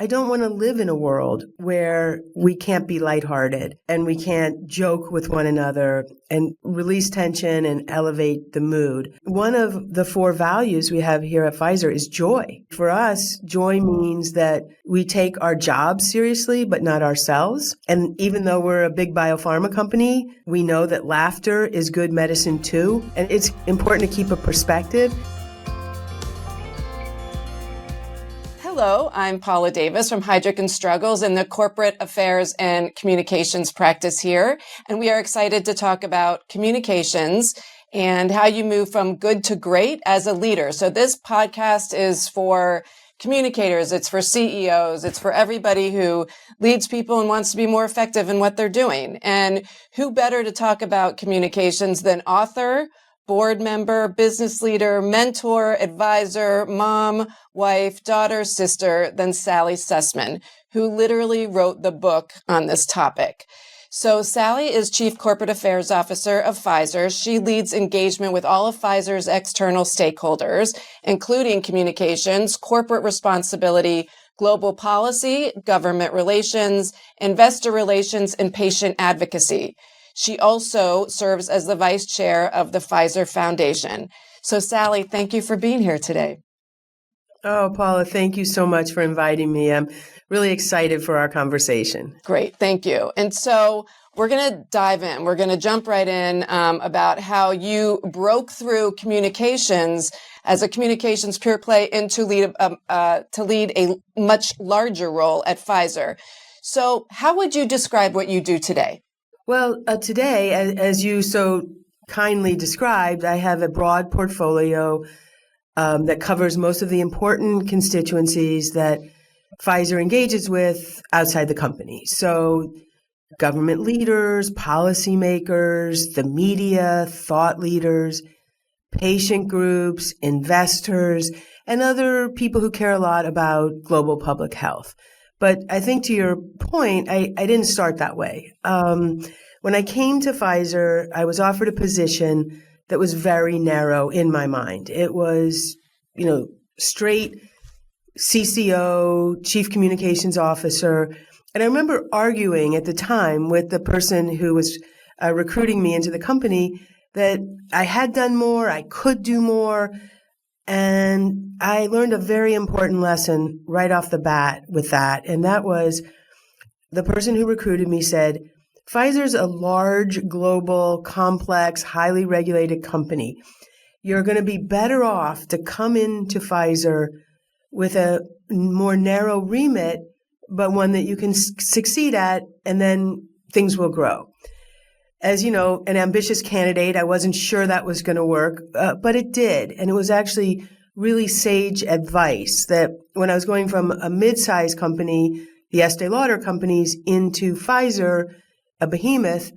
I don't want to live in a world where we can't be lighthearted and we can't joke with one another and release tension and elevate the mood. One of the 4 values we have here at Pfizer is joy. For us, joy means that we take our jobs seriously, but not ourselves. And even though we're a big biopharma company, we know that laughter is good medicine too. And it's important to keep a perspective. Hello, I'm Paula Davis from Heidrick Struggles in the Corporate Affairs and Communications practice here. And we are excited to talk about communications and how you move from good to great as a leader. So this podcast is for communicators, it's for CEOs, it's for everybody who leads people and wants to be more effective in what they're doing. And who better to talk about communications than author, board member, business leader, mentor, advisor, mom, wife, daughter, sister, than Sally Susman, who literally wrote the book on this topic. So Sally is Chief Corporate Affairs Officer of Pfizer. She leads engagement with all of Pfizer's external stakeholders, including communications, corporate responsibility, global policy, government relations, investor relations, and patient advocacy. She also serves as the vice chair of the Pfizer Foundation. So Sally, thank you for being here today. Oh, Paula, thank you so much for inviting me. I'm really excited for our conversation. Great, thank you. And so we're going to dive in. We're going to jump right in about how you broke through communications as a communications pure play and to lead a much larger role at Pfizer. So how would you describe what you do today? Well, today, as you so kindly described, I have a broad portfolio that covers most of the important constituencies that Pfizer engages with outside the company. So government leaders, policymakers, the media, thought leaders, patient groups, investors, and other people who care a lot about global public health. But I think to your point, I didn't start that way. When I came to Pfizer, I was offered a position that was very narrow in my mind. It was, straight CCO, Chief Communications Officer. And I remember arguing at the time with the person who was recruiting me into the company that I had done more, I could do more. And I learned a very important lesson right off the bat with that. And that was the person who recruited me said, Pfizer's a large, global, complex, highly regulated company. You're going to be better off to come into Pfizer with a more narrow remit, but one that you can succeed at, and then things will grow. As you know, an ambitious candidate, I wasn't sure that was going to work, but it did. And it was actually really sage advice that when I was going from a mid-sized company, the Estee Lauder companies, into Pfizer, a behemoth,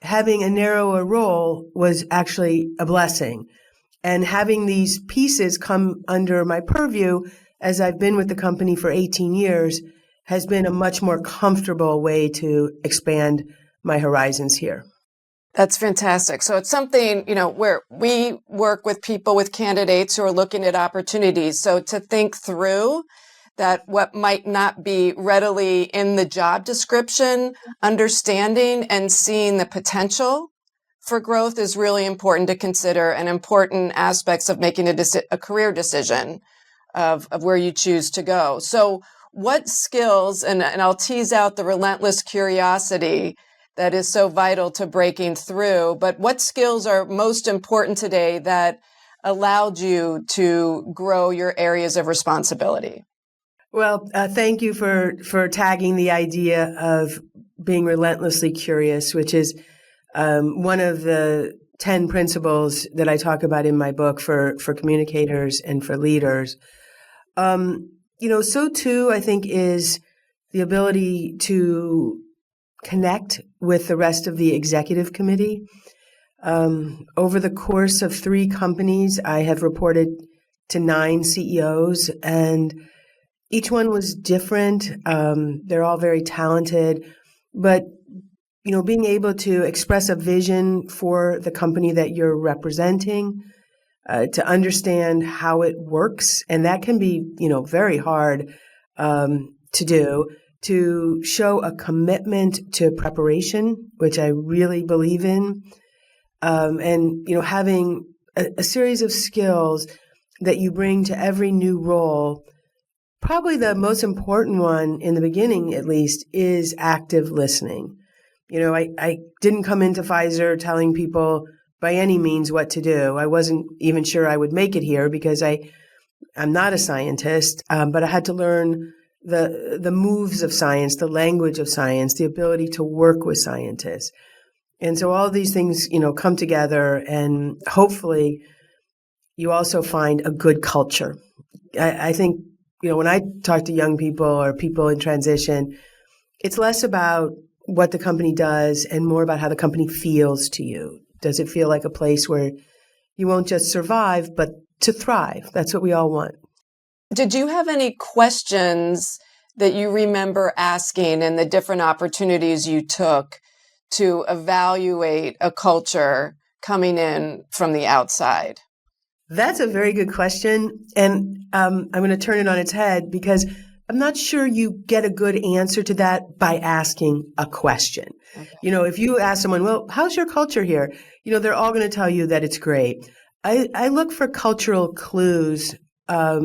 having a narrower role was actually a blessing. And having these pieces come under my purview, as I've been with the company for 18 years, has been a much more comfortable way to expand my horizons here. That's fantastic. So it's something, where we work with people, with candidates who are looking at opportunities. So to think through that what might not be readily in the job description, understanding and seeing the potential for growth is really important to consider, and important aspects of making a career decision of where you choose to go. So what skills, and I'll tease out the relentless curiosity that is so vital to breaking through, but what skills are most important today that allowed you to grow your areas of responsibility? Well, thank you for tagging the idea of being relentlessly curious, which is one of the 10 principles that I talk about in my book for communicators and for leaders. So too, I think, is the ability to connect with the rest of the executive committee. Over the course of 3 companies, I have reported to 9 CEOs, and each one was different. They're all very talented, but being able to express a vision for the company that you're representing, to understand how it works, and that can be, very hard to do, to show a commitment to preparation, which I really believe in, and having a series of skills that you bring to every new role. Probably the most important one in the beginning, at least, is active listening. I didn't come into Pfizer telling people by any means what to do. I wasn't even sure I would make it here because I'm not a scientist, but I had to learn the moves of science, the language of science, the ability to work with scientists. And so all of these things, come together, and hopefully you also find a good culture. I think, when I talk to young people or people in transition, it's less about what the company does and more about how the company feels to you. Does it feel like a place where you won't just survive, but to thrive? That's what we all want. Did you have any questions that you remember asking and the different opportunities you took to evaluate a culture coming in from the outside? That's a very good question. And I'm going to turn it on its head because I'm not sure you get a good answer to that by asking a question. Okay. If you ask someone, well, how's your culture here? They're all going to tell you that it's great. I look for cultural clues. Are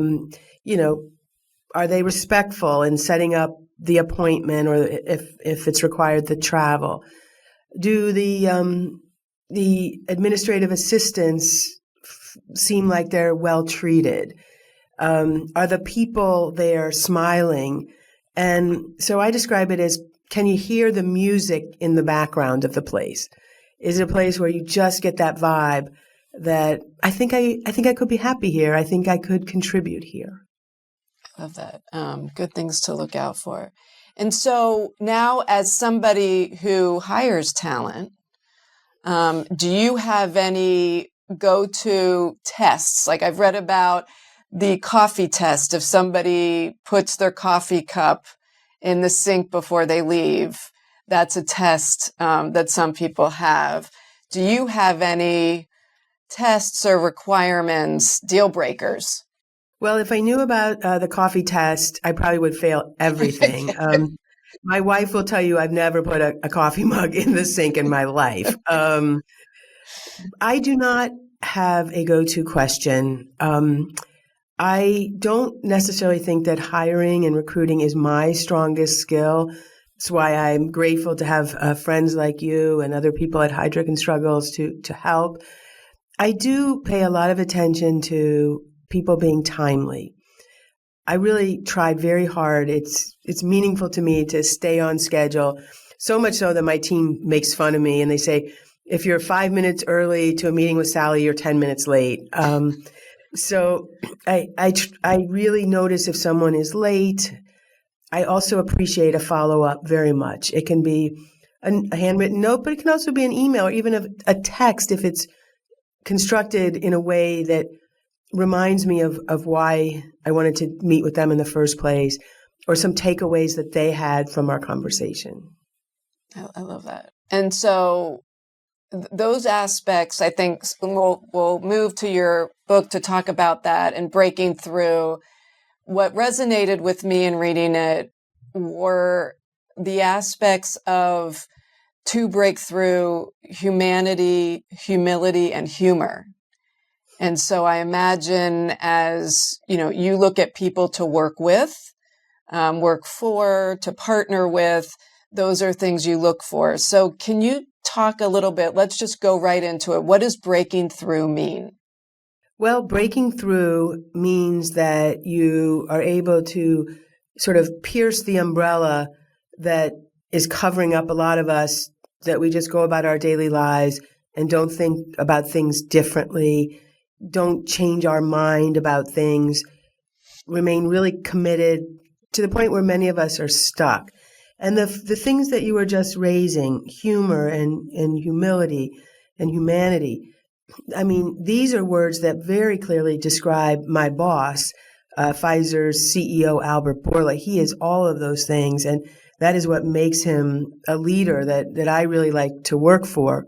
they respectful in setting up the appointment, or if it's required, the travel? Do the administrative assistants seem like they're well treated? Are the people there smiling? And so I describe it as, can you hear the music in the background of the place? Is it a place where you just get that vibe that I think I could be happy here. I think I could contribute here. I love that. Good things to look out for. And so now, as somebody who hires talent, do you have any go-to tests? Like, I've read about the coffee test. If somebody puts their coffee cup in the sink before they leave, that's a test that some people have. Do you have any tests or requirements, deal breakers? Well, if I knew about the coffee test, I probably would fail everything. My wife will tell you I've never put a coffee mug in the sink in my life. I do not have a go-to question. I don't necessarily think that hiring and recruiting is my strongest skill. That's why I'm grateful to have friends like you and other people at Heidrick Struggles to help. I do pay a lot of attention to people being timely. I really tried very hard. It's meaningful to me to stay on schedule, so much so that my team makes fun of me and they say, if you're 5 minutes early to a meeting with Sally, you're 10 minutes late. So I really notice if someone is late. I also appreciate a follow-up very much. It can be a handwritten note, but it can also be an email or even a text if it's constructed in a way that reminds me of why I wanted to meet with them in the first place, or some takeaways that they had from our conversation. I love that. And so those aspects, I think we'll move to your book to talk about that and breaking through. What resonated with me in reading it were the aspects of to break through humanity, humility, and humor. And so I imagine as, you look at people to work with, work for, to partner with, those are things you look for. So can you talk a little bit? Let's just go right into it. What does breaking through mean? Well, breaking through means that you are able to sort of pierce the umbrella that is covering up a lot of us, that we just go about our daily lives and don't think about things differently, don't change our mind about things, remain really committed to the point where many of us are stuck. And the things that you were just raising, humor and humility and humanity, I mean, these are words that very clearly describe my boss, Pfizer's CEO, Albert Bourla. He is all of those things, and that is what makes him a leader that I really like to work for.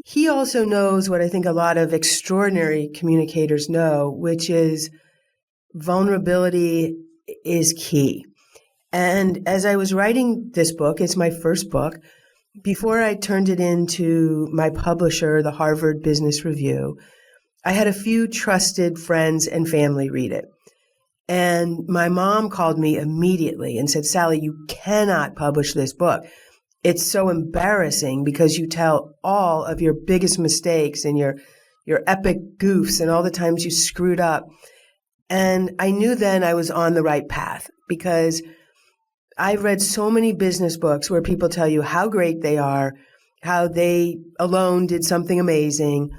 He also knows what I think a lot of extraordinary communicators know, which is vulnerability is key. And as I was writing this book, it's my first book, before I turned it into my publisher, the Harvard Business Review, I had a few trusted friends and family read it. And my mom called me immediately and said, Sally, you cannot publish this book. It's so embarrassing because you tell all of your biggest mistakes and your epic goofs and all the times you screwed up. And I knew then I was on the right path because I've read so many business books where people tell you how great they are, how they alone did something amazing.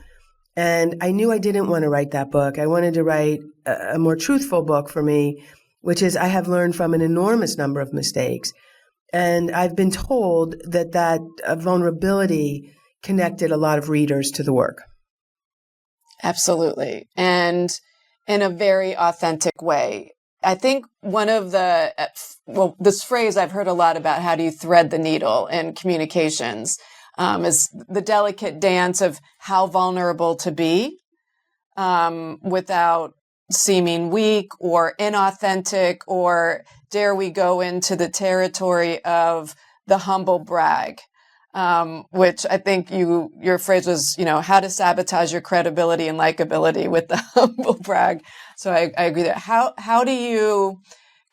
And I knew I didn't want to write that book. I wanted to write a more truthful book for me, which is I have learned from an enormous number of mistakes. And I've been told that vulnerability connected a lot of readers to the work. Absolutely. And in a very authentic way. I think one of this phrase I've heard a lot about, how do you thread the needle in communications, is the delicate dance of how vulnerable to be without seeming weak or inauthentic, or dare we go into the territory of the humble brag, which I think your phrase was, how to sabotage your credibility and likability with the humble brag. So I agree that how do you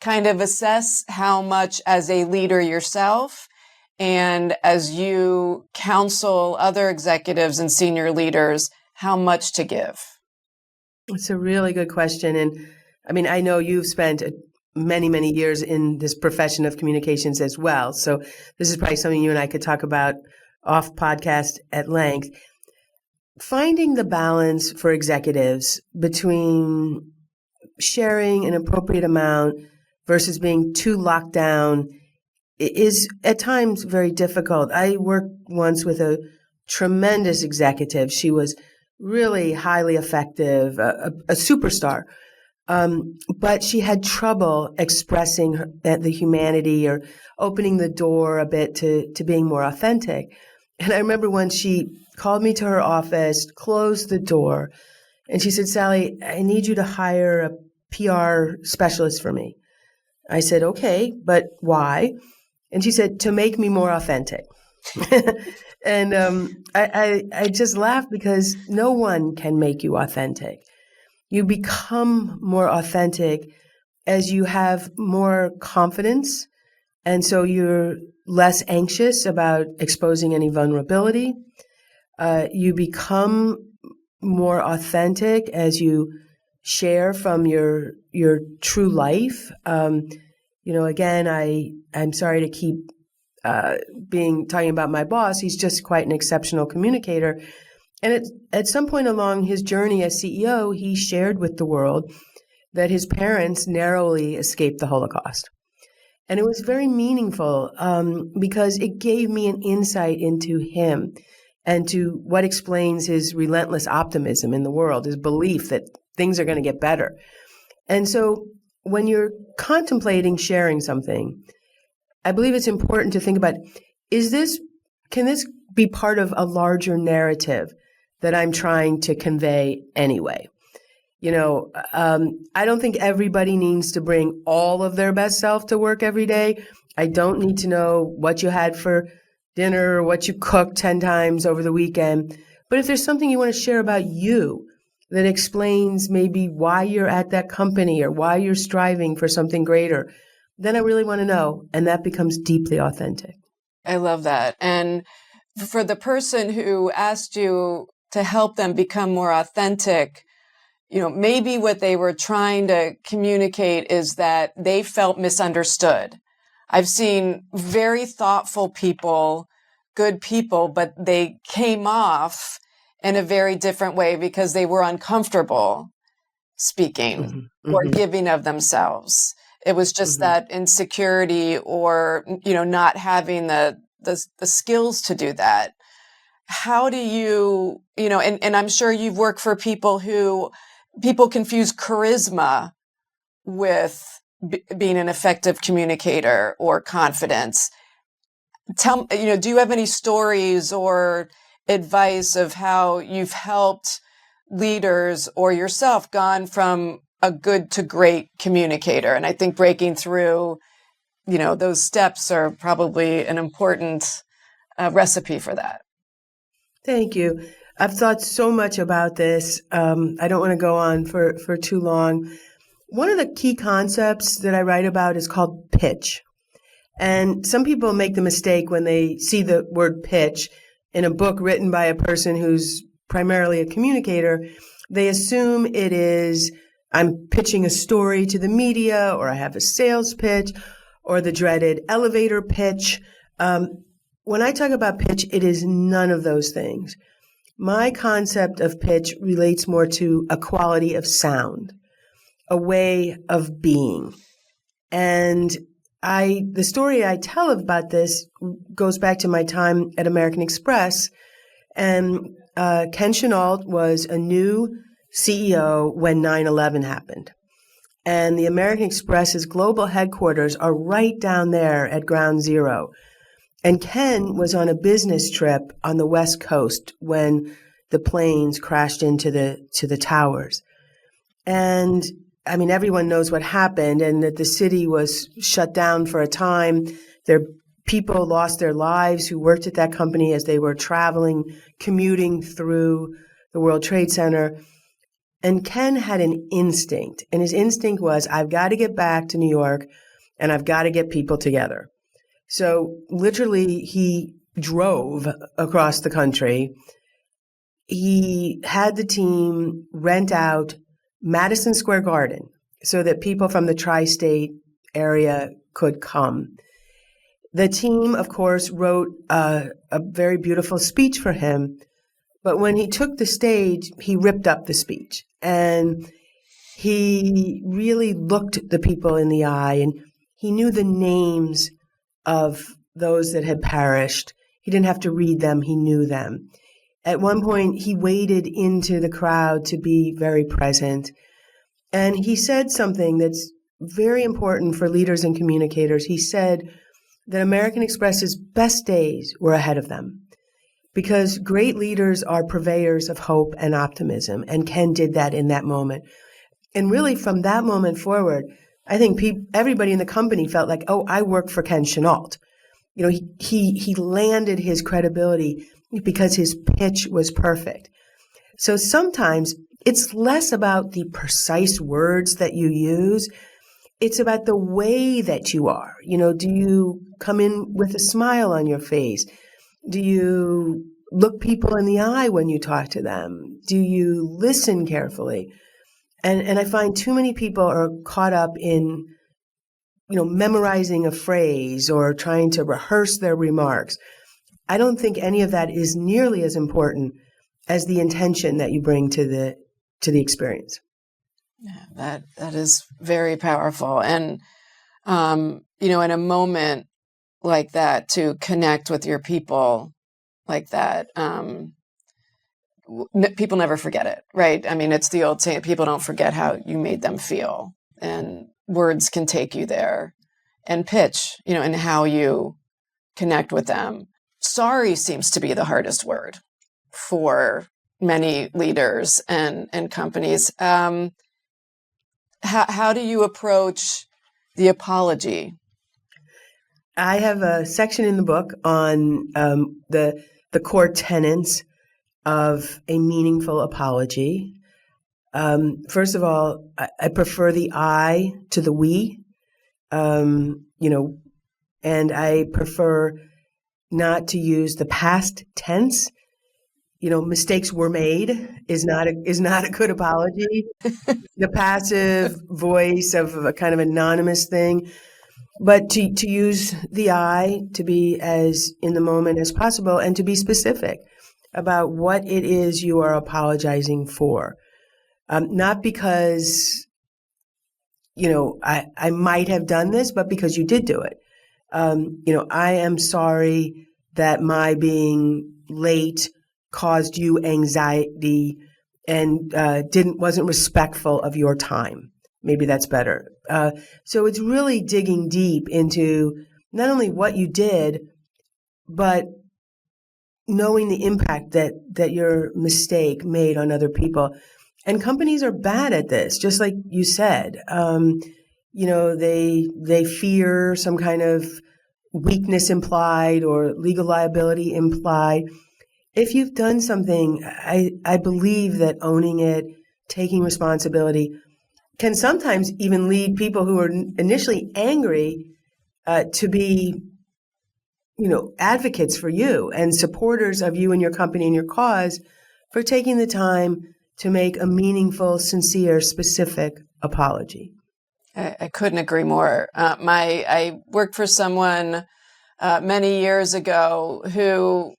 kind of assess how much as a leader yourself and as you counsel other executives and senior leaders, how much to give? It's a really good question. And I mean, I know you've spent many, many years in this profession of communications as well. So this is probably something you and I could talk about off podcast at length. Finding the balance for executives between sharing an appropriate amount versus being too locked down is at times very difficult. I worked once with a tremendous executive. She was really highly effective, a superstar. But she had trouble expressing the humanity or opening the door a bit to being more authentic. And I remember when she called me to her office, closed the door, and she said, Sally, I need you to hire a PR specialist for me. I said, okay, but why? And she said, to make me more authentic. And I just laughed because no one can make you authentic. You become more authentic as you have more confidence. And so you're less anxious about exposing any vulnerability. You become more authentic as you share from your true life. Again, I'm sorry to keep talking about my boss. He's just quite an exceptional communicator. And at some point along his journey as CEO, he shared with the world that his parents narrowly escaped the Holocaust. And it was very meaningful because it gave me an insight into him and to what explains his relentless optimism in the world, his belief that things are going to get better. And so when you're contemplating sharing something, I believe it's important to think about, can this be part of a larger narrative that I'm trying to convey anyway? I don't think everybody needs to bring all of their best self to work every day. I don't need to know what you had for dinner or what you cooked 10 times over the weekend. But if there's something you want to share about you that explains maybe why you're at that company or why you're striving for something greater, then I really want to know. And that becomes deeply authentic. I love that. And for the person who asked you to help them become more authentic, maybe what they were trying to communicate is that they felt misunderstood. I've seen very thoughtful people, good people, but they came off in a very different way because they were uncomfortable speaking or giving of themselves. It was just that insecurity or, not having the skills to do that. How do you, and I'm sure you've worked for people confuse charisma with being an effective communicator or confidence. Do you have any stories or advice of how you've helped leaders or yourself gone from a good to great communicator? And I think breaking through those steps are probably an important recipe for that. Thank you. I've thought so much about this. I don't want to go on for too long. One of the key concepts that I write about is called pitch. And some people make the mistake when they see the word pitch in a book written by a person who's primarily a communicator. They assume it is, I'm pitching a story to the media, or I have a sales pitch, or the dreaded elevator pitch. When I talk about pitch, it is none of those things. My concept of pitch relates more to a quality of sound, a way of being. And the story I tell about this goes back to my time at American Express. And Ken Chenault was a new CEO when 9/11 happened. And the American Express's global headquarters are right down there at Ground Zero. And Ken was on a business trip on the West Coast when the planes crashed into the towers. And I mean, everyone knows what happened, and that the city was shut down for a time. Their people lost their lives who worked at that company as they were traveling, commuting through the World Trade Center. And Ken had an instinct, and his instinct was, I've got to get back to New York, and I've got to get people together. So literally, he drove across the country. He had the team rent out Madison Square Garden so that people from the tri-state area could come. The team, of course, wrote a very beautiful speech for him. But when he took the stage, he ripped up the speech. And he really looked the people in the eye, and he knew the names of those that had perished. He didn't have to read them, he knew them. At one point, he waded into the crowd to be very present. And he said something that's very important for leaders and communicators. He said that American Express's best days were ahead of them, because great leaders are purveyors of hope and optimism. And Ken did that in that moment. And really, from that moment forward, I think everybody in the company felt like, oh, I work for Ken Chenault. He landed his credibility because his pitch was perfect. So sometimes it's less about the precise words that you use. It's about the way that you are. Do you come in with a smile on your face? Do you look people in the eye when you talk to them? Do you listen carefully? And I find too many people are caught up in, memorizing a phrase or trying to rehearse their remarks. I don't think any of that is nearly as important as the intention that you bring to the experience. Yeah, that is very powerful. And, in a moment like that, to connect with your people like that, people never forget it, right? I mean, it's the old saying, people don't forget how you made them feel. And words can take you there. And pitch, and how you connect with them. Sorry seems to be the hardest word for many leaders and companies. How do you approach the apology? I have a section in the book on the core tenets of a meaningful apology. First of all, I prefer the I to the we, and I prefer not to use the past tense. Mistakes were made is not a good apology. The passive voice of a kind of anonymous thing, but to use the I, to be as in the moment as possible, and to be specific about what it is you are apologizing for. Not because, I might have done this, but because you did do it. I am sorry that my being late caused you anxiety and wasn't respectful of your time. Maybe that's better. So it's really digging deep into not only what you did, but knowing the impact that your mistake made on other people. And companies are bad at this, just like you said. they fear some kind of weakness implied or legal liability implied. If you've done something, I believe that owning it, taking responsibility, can sometimes even lead people who are initially angry to be, advocates for you and supporters of you and your company and your cause for taking the time to make a meaningful, sincere, specific apology. I couldn't agree more. I worked for someone many years ago who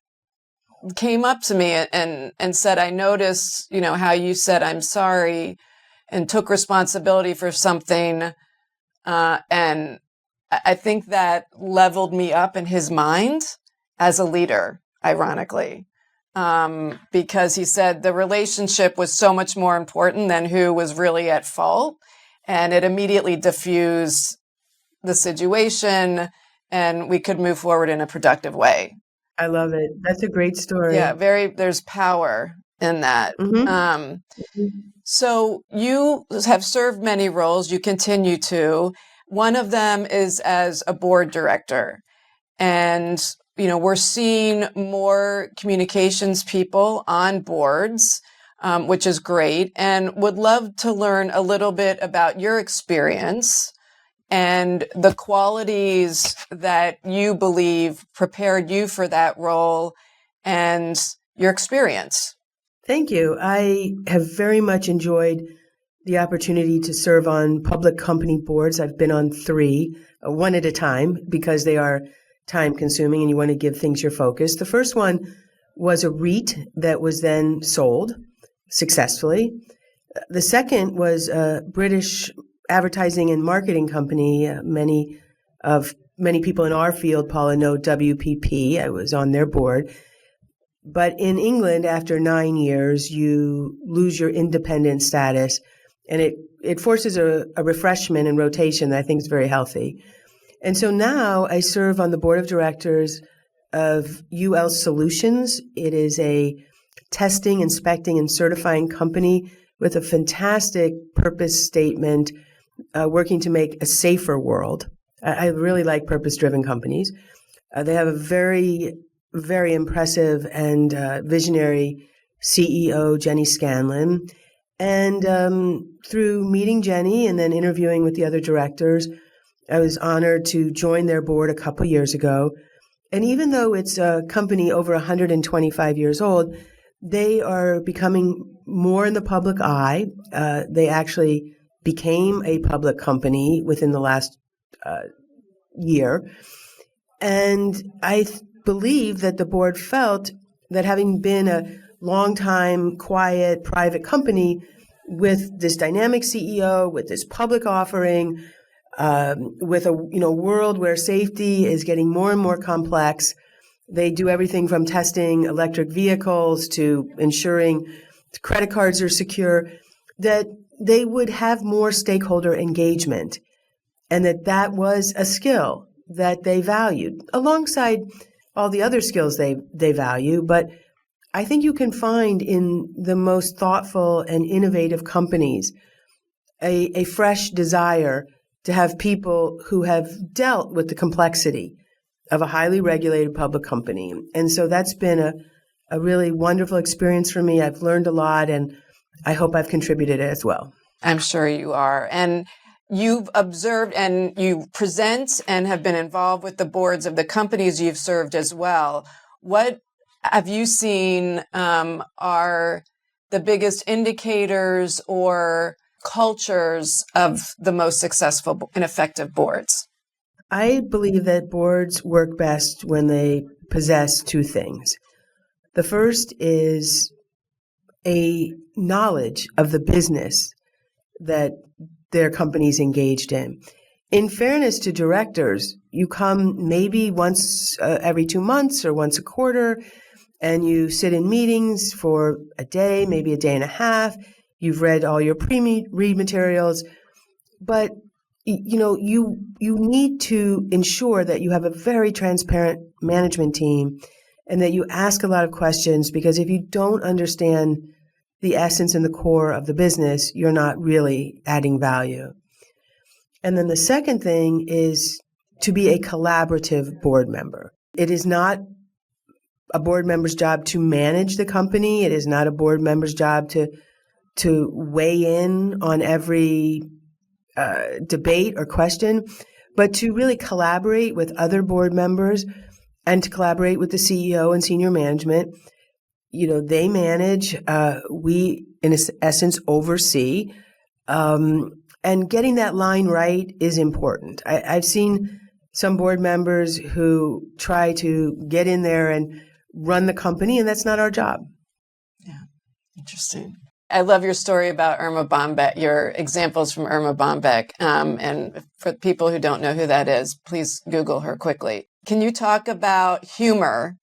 came up to me and said, I noticed, how you said, I'm sorry, and took responsibility for something. And I think that leveled me up in his mind as a leader, ironically, because he said the relationship was so much more important than who was really at fault. And it immediately diffused the situation and we could move forward in a productive way. I love it. That's a great story. Yeah, there's power in that. So you have served many roles. You continue to. One of them is as a board director. And, we're seeing more communications people on boards, which is great, and would love to learn a little bit about your experience and the qualities that you believe prepared you for that role and your experience. Thank you. I have very much enjoyed the opportunity to serve on public company boards. I've been on 3, one at a time, because they are time consuming and you want to give things your focus. The first one was a REIT that was then sold successfully. The second was a British advertising and marketing company. Many people in our field, Paula, know WPP. I was on their board. But in England, after 9 years, you lose your independent status, and it forces a refreshment and rotation that I think is very healthy. And so now I serve on the board of directors of UL Solutions. It is a testing, inspecting, and certifying company with a fantastic purpose statement, working to make a safer world. I really like purpose-driven companies. They have a very, very impressive and visionary CEO, Jenny Scanlon. And through meeting Jenny and then interviewing with the other directors, I was honored to join their board a couple years ago. And even though it's a company over 125 years old, they are becoming more in the public eye. They actually became a public company within the last year. And I believe that the board felt that having been a long-time, quiet, private company with this dynamic CEO, with this public offering, with a world where safety is getting more and more complex. They do everything from testing electric vehicles to ensuring credit cards are secure, that they would have more stakeholder engagement, and that was a skill that they valued alongside all the other skills they value. But I think you can find in the most thoughtful and innovative companies a fresh desire to have people who have dealt with the complexity of a highly regulated public company. And so that's been a really wonderful experience for me. I've learned a lot, and I hope I've contributed as well. I'm sure you are. And you've observed and you present and have been involved with the boards of the companies you've served as well. What have you seen are the biggest indicators or cultures of the most successful and effective boards? I believe that boards work best when they possess 2 things. The first is a knowledge of the business that their company's engaged in. In fairness to directors, you come maybe once every 2 months or once a quarter, and you sit in meetings for a day, maybe a day and a half. You've read all your pre-read materials, but you need to ensure that you have a very transparent management team and that you ask a lot of questions, because if you don't understand the essence and the core of the business, you're not really adding value. And then the second thing is to be a collaborative board member. It is not a board member's job to manage the company. It is not a board member's job to weigh in on every debate or question, but to really collaborate with other board members and to collaborate with the CEO and senior management. They manage, we, in essence, oversee, and getting that line right is important. I've seen some board members who try to get in there and run the company, and that's not our job. Yeah, interesting. I love your story about Irma Bombeck, your examples from Irma Bombeck. And for people who don't know who that is, please Google her quickly. Can you talk about humor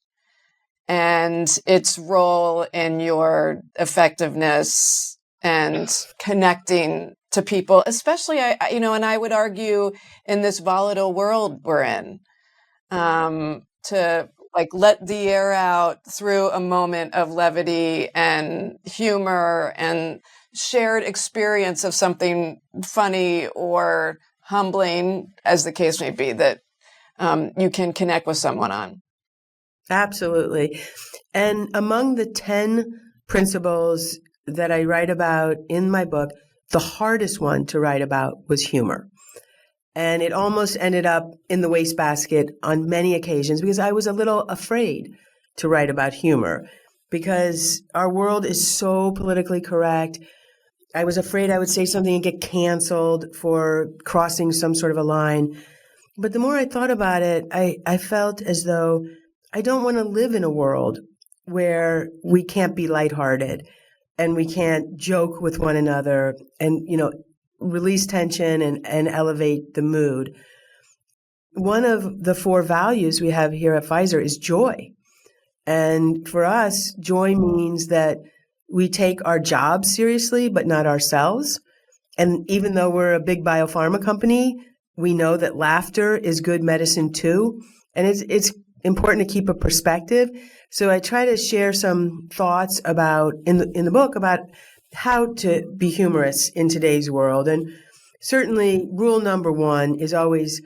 and its role in your effectiveness and connecting to people, especially, and I would argue in this volatile world we're in, to let the air out through a moment of levity and humor and shared experience of something funny or humbling, as the case may be, that you can connect with someone on. Absolutely. And among the 10 principles that I write about in my book, the hardest one to write about was humor. And it almost ended up in the wastebasket on many occasions because I was a little afraid to write about humor because our world is so politically correct. I was afraid I would say something and get canceled for crossing some sort of a line. But the more I thought about it, I felt as though I don't want to live in a world where we can't be lighthearted and we can't joke with one another and, release tension and elevate the mood. One of the 4 values we have here at Pfizer is joy. And for us, joy means that we take our jobs seriously, but not ourselves. And even though we're a big biopharma company, we know that laughter is good medicine too. And it's important to keep a perspective. So I try to share some thoughts about in the book about how to be humorous in today's world. And certainly rule number 1 is always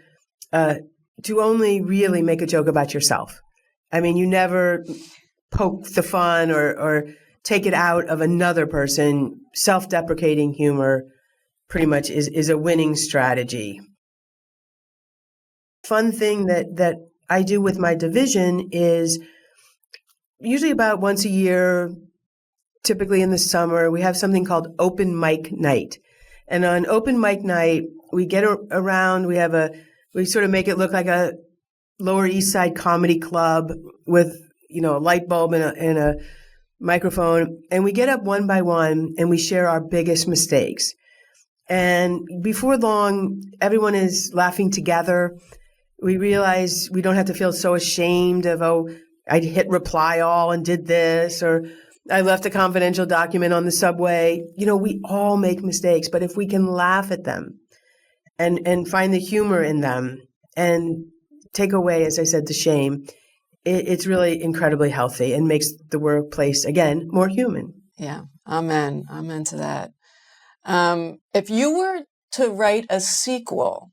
to only really make a joke about yourself. I mean, you never poke the fun or take it out of another person. Self-deprecating humor pretty much is a winning strategy. Fun thing that I do with my division is usually about once a year, typically in the summer, we have something called open mic night. And on open mic night, we get around, we sort of make it look like a Lower East Side comedy club with, a light bulb and a microphone. And we get up one by one and we share our biggest mistakes. And before long, everyone is laughing together. We realize we don't have to feel so ashamed of, I hit reply all and did this, or I left a confidential document on the subway. We all make mistakes, but if we can laugh at them and find the humor in them and take away, as I said, the shame, it's really incredibly healthy and makes the workplace, again, more human. Yeah. Amen. Amen to that. If you were to write a sequel,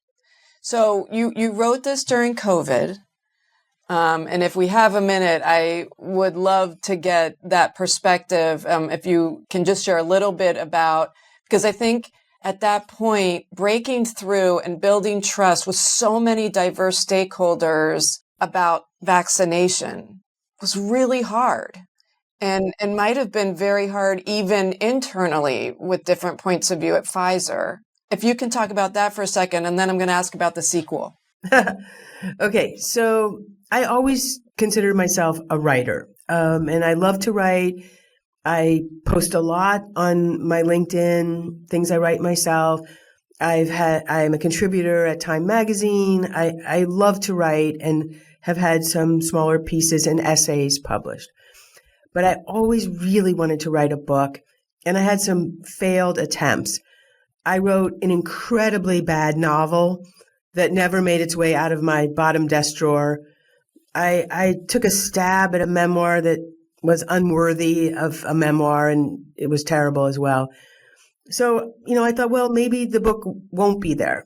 so you wrote this during COVID, and if we have a minute, I would love to get that perspective. If you can just share a little bit about, because I think at that point, breaking through and building trust with so many diverse stakeholders about vaccination was really hard and might have been very hard even internally with different points of view at Pfizer. If you can talk about that for a second, and then I'm going to ask about the sequel. Okay, so I always consider myself a writer, and I love to write. I post a lot on my LinkedIn, things I write myself. I'm a contributor at Time Magazine. I love to write and have had some smaller pieces and essays published. But I always really wanted to write a book, and I had some failed attempts. I wrote an incredibly bad novel that never made its way out of my bottom desk drawer. I took a stab at a memoir that was unworthy of a memoir, and it was terrible as well. So, I thought, well, maybe the book won't be there.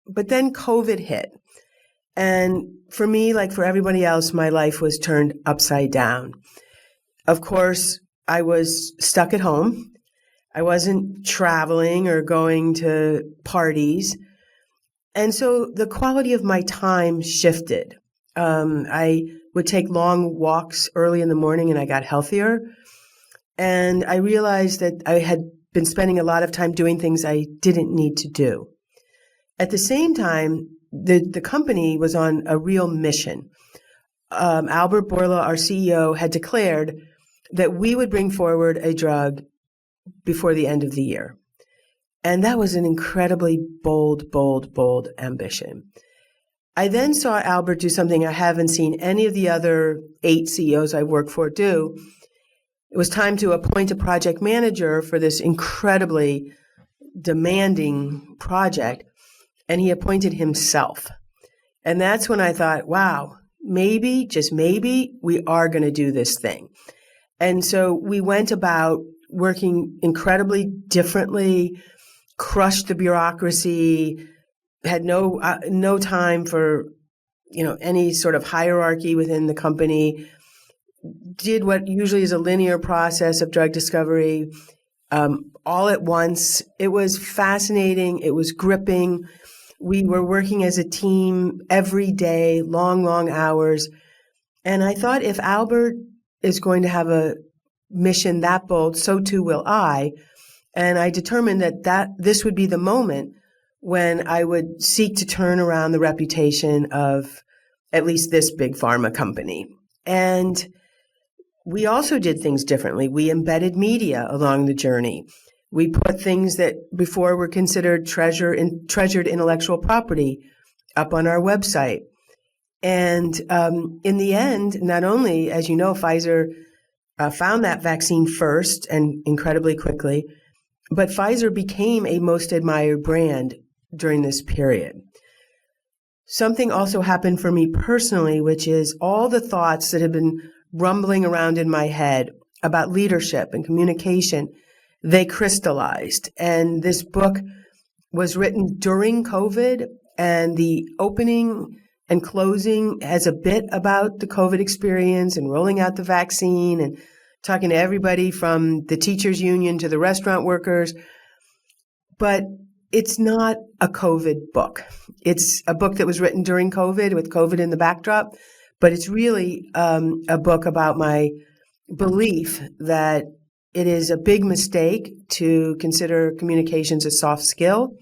But then COVID hit. And for me, like for everybody else, my life was turned upside down. Of course, I was stuck at home. I wasn't traveling or going to parties. And so the quality of my time shifted. I would take long walks early in the morning and I got healthier. And I realized that I had been spending a lot of time doing things I didn't need to do. At the same time, the company was on a real mission. Albert Bourla, our CEO, had declared that we would bring forward a drug before the end of the year. And that was an incredibly bold, bold, bold ambition. I then saw Albert do something I haven't seen any of the other 8 CEOs I worked for do. It was time to appoint a project manager for this incredibly demanding project, and he appointed himself. And that's when I thought, wow, maybe, just maybe, we are going to do this thing. And so we went about working incredibly differently, crushed the bureaucracy, had no time for any sort of hierarchy within the company, did what usually is a linear process of drug discovery all at once. It was fascinating. It was gripping. We were working as a team every day, long, long hours. And I thought if Albert is going to have a mission that bold, so too will I. And I determined that this would be the moment when I would seek to turn around the reputation of at least this big pharma company. And we also did things differently. We embedded media along the journey. We put things that before were considered treasured intellectual property up on our website. And in the end, not only, as you know, Pfizer found that vaccine first and incredibly quickly, but Pfizer became a most admired brand during this period. Something also happened for me personally, which is all the thoughts that have been rumbling around in my head about leadership and communication, they crystallized. And this book was written during COVID, and the opening and closing has a bit about the COVID experience and rolling out the vaccine and talking to everybody from the teachers union to the restaurant workers. But it's not a COVID book. It's a book that was written during COVID with COVID in the backdrop. But it's really a book about my belief that it is a big mistake to consider communications a soft skill.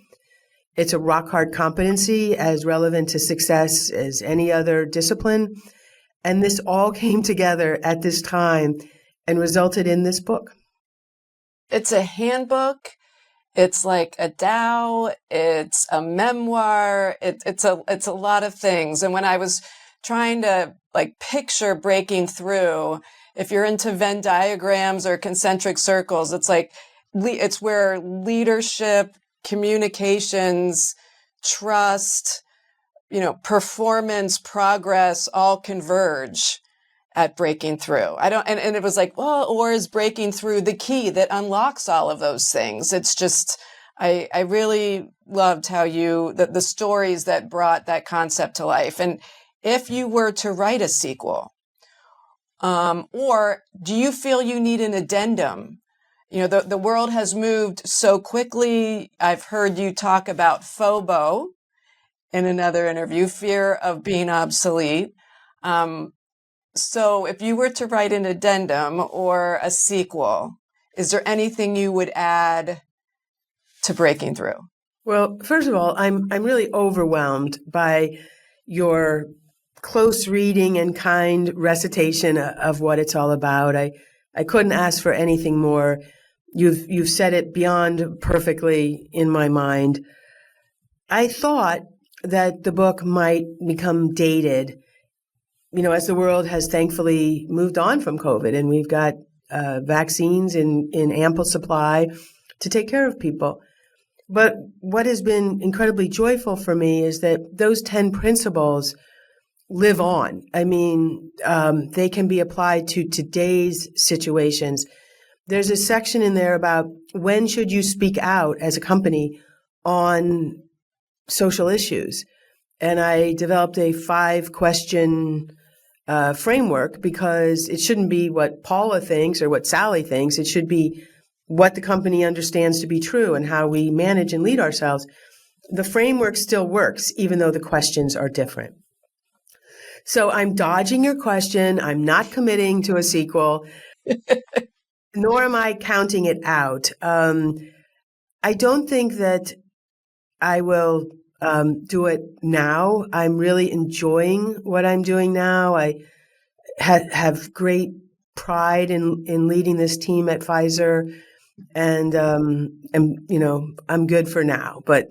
It's a rock-hard competency as relevant to success as any other discipline. And this all came together at this time and resulted in this book. It's a handbook. It's like a Tao. It's a memoir. It's a lot of things. And when I was trying to picture breaking through, if you're into Venn diagrams or concentric circles, it's where leadership, communications, trust, performance, progress all converge at breaking through. And it was or is breaking through the key that unlocks all of those things? It's just, I really loved how the stories that brought that concept to life. And if you were to write a sequel, or do you feel you need an addendum? The world has moved so quickly. I've heard you talk about FOBO in another interview, fear of being obsolete. So if you were to write an addendum or a sequel, is there anything you would add to breaking through? Well, first of all, I'm really overwhelmed by your close reading and kind recitation of what it's all about. I couldn't ask for anything more. You've said it beyond perfectly in my mind. I thought that the book might become dated, as the world has thankfully moved on from COVID, and we've got vaccines in ample supply to take care of people. But what has been incredibly joyful for me is that those 10 principles live on. I mean, they can be applied to today's situations. There's a section in there about when should you speak out as a company on social issues. And I developed a 5-question framework because it shouldn't be what Paula thinks or what Sally thinks. It should be what the company understands to be true and how we manage and lead ourselves. The framework still works, even though the questions are different. So I'm dodging your question. I'm not committing to a sequel, nor am I counting it out. I don't think that I will do it now. I'm really enjoying what I'm doing now. I have great pride in leading this team at Pfizer, and I'm good for now. But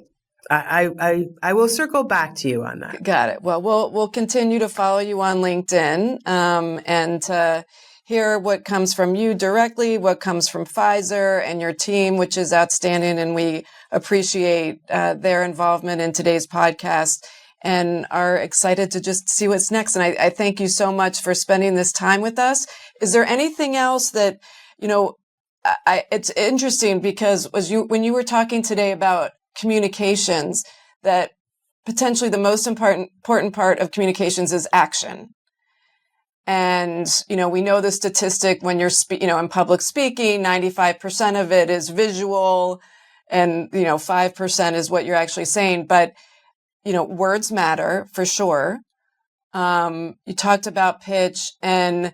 I will circle back to you on that. Got it. Well, we'll continue to follow you on LinkedIn and hear what comes from you directly, what comes from Pfizer and your team, which is outstanding, and we appreciate their involvement in today's podcast and are excited to just see what's next. And I thank you so much for spending this time with us. Is there anything else that, it's interesting because when you were talking today about communications, that potentially the most important part of communications is action. And, we know the statistic when you're, in public speaking, 95% of it is visual and, 5% is what you're actually saying. But, words matter for sure. You talked about pitch and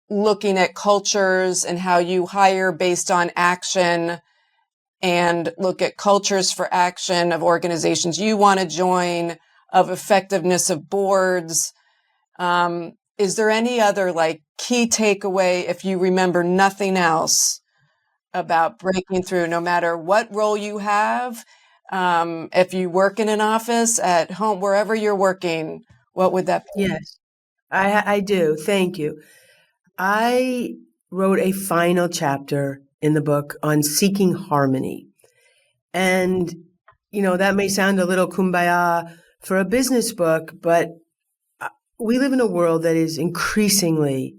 looking at cultures and how you hire based on action and look at cultures for action of organizations you want to join, of effectiveness of boards. Is there any other key takeaway, if you remember nothing else, about breaking through, no matter what role you have? If you work in an office, at home, wherever you're working, what would that be? Yes, I do. Thank you. I wrote a final chapter in the book on seeking harmony. And, that may sound a little kumbaya for a business book, but we live in a world that is increasingly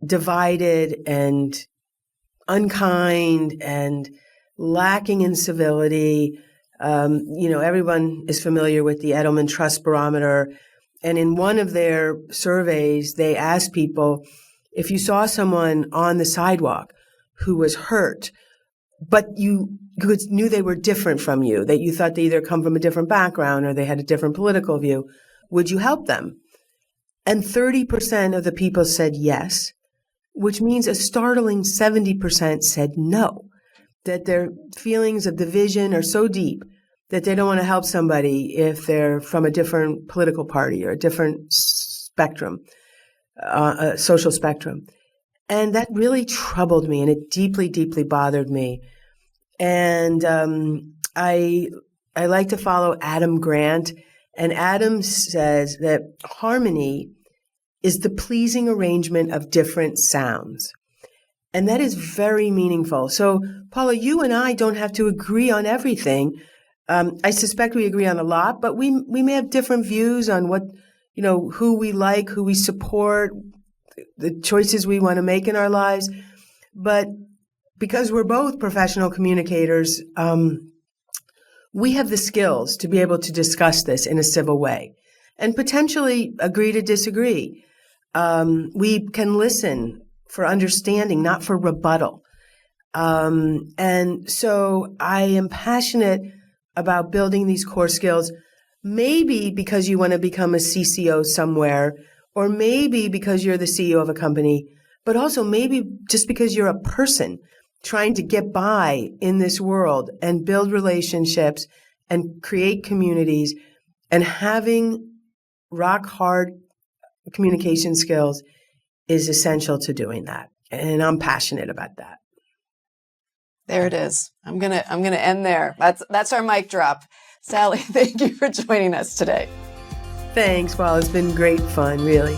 divided and unkind and lacking in civility. Everyone is familiar with the Edelman Trust Barometer. And in one of their surveys, they asked people, if you saw someone on the sidewalk who was hurt, but you knew they were different from you, that you thought they either come from a different background or they had a different political view, would you help them? And 30% of the people said yes, which means a startling 70% said no, that their feelings of division are so deep that they don't want to help somebody if they're from a different political party or a different spectrum, social spectrum. And that really troubled me, and it deeply, deeply bothered me. And I like to follow Adam Grant, and Adam says that harmony is the pleasing arrangement of different sounds. And that is very meaningful. So, Paula, you and I don't have to agree on everything. I suspect we agree on a lot, but we may have different views on what, who we like, who we support, the choices we want to make in our lives. But because we're both professional communicators, we have the skills to be able to discuss this in a civil way and potentially agree to disagree. We can listen for understanding, not for rebuttal. And so I am passionate about building these core skills, maybe because you want to become a CCO somewhere, or maybe because you're the CEO of a company, but also maybe just because you're a person trying to get by in this world and build relationships and create communities, and having rock hard communication skills is essential to doing that. And I'm passionate about that. There it is. I'm gonna end there. That's our mic drop. Sally, thank you for joining us today. Thanks, Paul. It's been great fun, really.